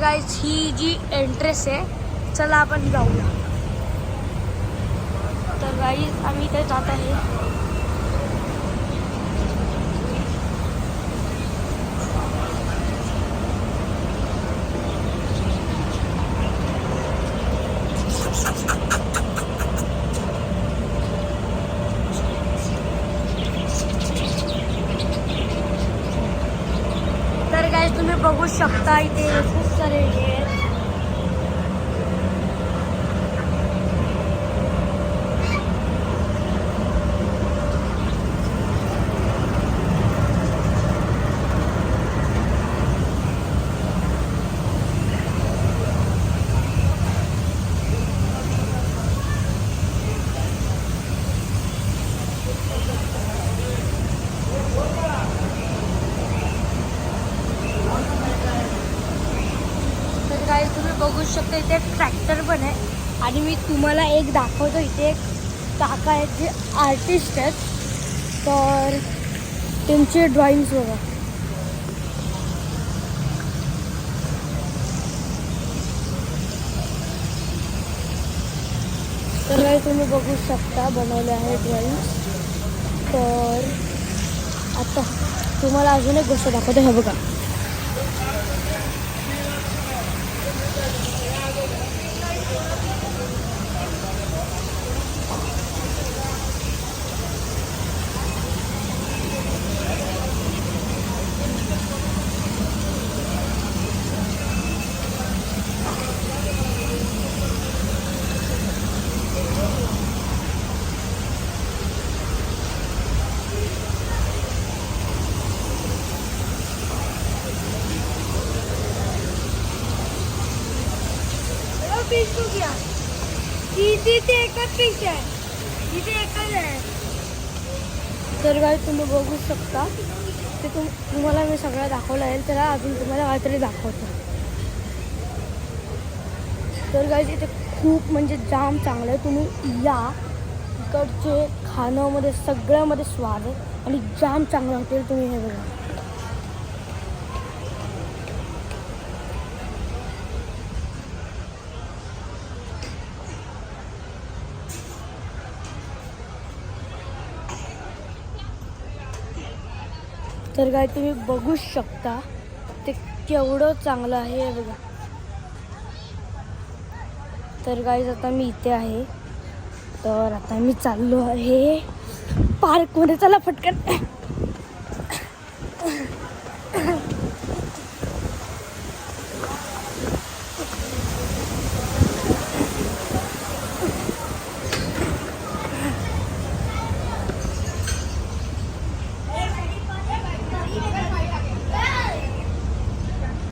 Guys ही जी entrance आहे, चला आपण जाऊया. तर गाईज आम्ही इथे जात आहे. तर गाईज तुम्ही बघू शकता इथे खूप सारे हे आहेत. गाईज तुम्ही बघू शकता इथे ट्रॅक्टर पण आहे. आणि मी तुम्हाला एक दाखवतो. इथे एक काका आहेत जे आर्टिस्ट आहेत. तर त्यांचे ड्रॉइंग्स बघा. तर गाईज तुम्ही बघू शकता बनवले आहे ड्रॉइंग्स. तर आता तुम्हाला अजून एक गोष्ट दाखवतो. हे बघा. तर गाईज तुम्ही बघू शकता ते तुम्हाला मी सगळं दाखवलं आहे. तर अजून तुम्हाला काहीतरी दाखवतो. तर गाईज इथे खूप म्हणजे जाम चांगलं आहे. तुम्ही या इकडचे खाण्यामध्ये सगळ्यामध्ये स्वाद आहे आणि जाम चांगलं हॉटेल. तुम्ही हे बघा. तर काय तुम्ही बघू शकता ते केवढं चांगलं आहे. हे बघा. तर गाईज आता मी इथे आहे. तर आता मी चाललो आहे पार्कमध्ये. चला पटकन.